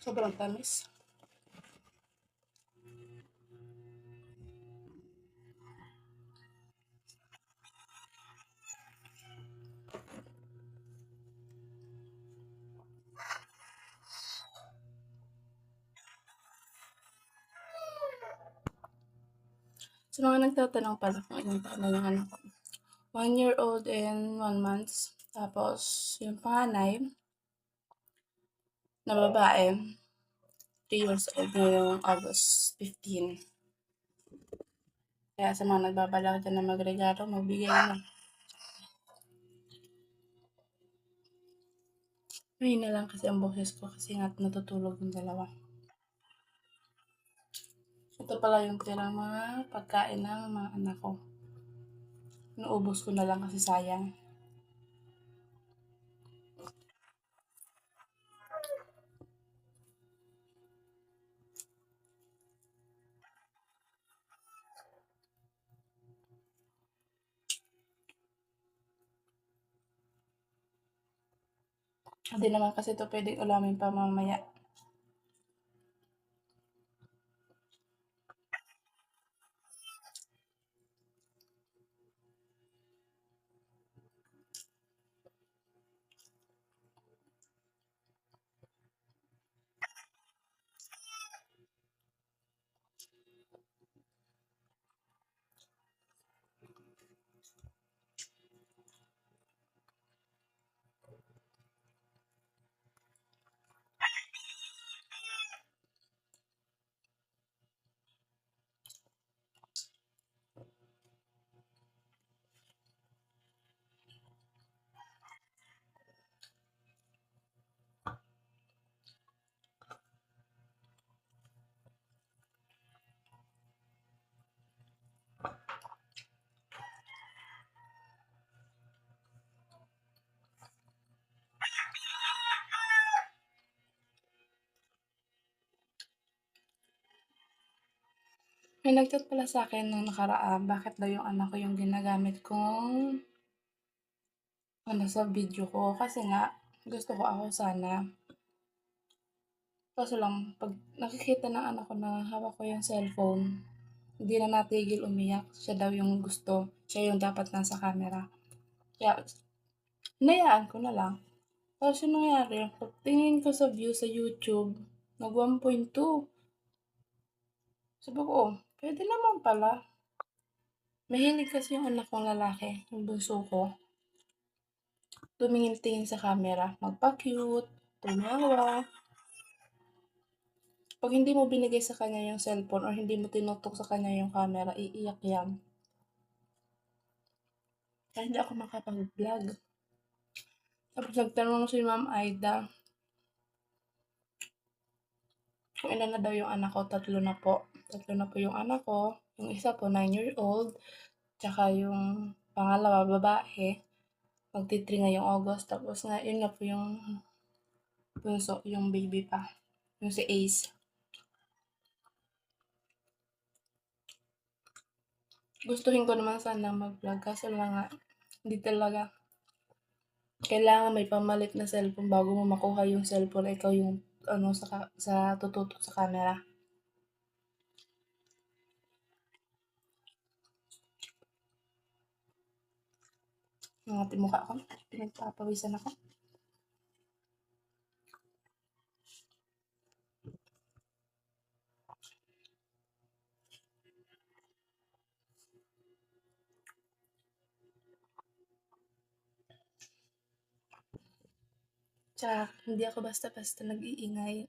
Sobrang tamis. Sa mga nagtatanong pala kung ilang taon na yung anak ko. 1 year old and 1 month. Tapos, yung panganay na babae, 3 years old ngayong August 15. Kaya sa mga nagbabalak dyan na magregalo, magbigay na. Mahina lang kasi ang boses ko kasi nga natutulog yung dalawa. Ito pala yung tirang mga pagkain ng mga anak ko. Naubos ko na lang kasi sayang. Hindi naman kasi ito pwedeng ulamin pa mamaya. May nag-chat pala sa akin nung nakaraan, bakit daw yung anak ko yung ginagamit kong sa video ko. Kasi nga, gusto ko ako sana. Kaso lang, pag nakikita ng anak ko na hawak ko yung cellphone, hindi na natigil umiyak. Siya daw yung gusto. Siya yung dapat nasa camera. Kaya, hinayaan ko na lang. Tapos yung nangyari, pagtingin ko sa view sa YouTube, nag 1.2. Sabi ko, oh, pwede naman pala. Mahilig kasi yung anak kong lalaki, yung bunso ko. Tumingin-tingin sa camera, magpa-cute, tumawa. Pag hindi mo binigay sa kanya yung cellphone or hindi mo tinutok sa kanya yung camera, iiyak yan. Kaya hindi ako makapag-vlog. Tapos nagtanong si Ma'am Aida kung ilan na daw yung anak ko. 3 na po. 3 na po yung anak ko. Yung isa po, 9-year-old. Tsaka yung pangalawa, babae. Magti-3 ngayong August. Tapos na, yun nga po yung bunso, yung baby pa. Yung si Ace. Gustuhin ko naman sana mag-vlog. Kaso lang nga, hindi talaga. Kailangan may pamalit na cellphone bago mo makuha yung cellphone. Ikaw yung sa tututok sa camera. Mga mukha ko. Pinagpapawisan ako. Tsaka hindi ako basta-basta nag-iingay.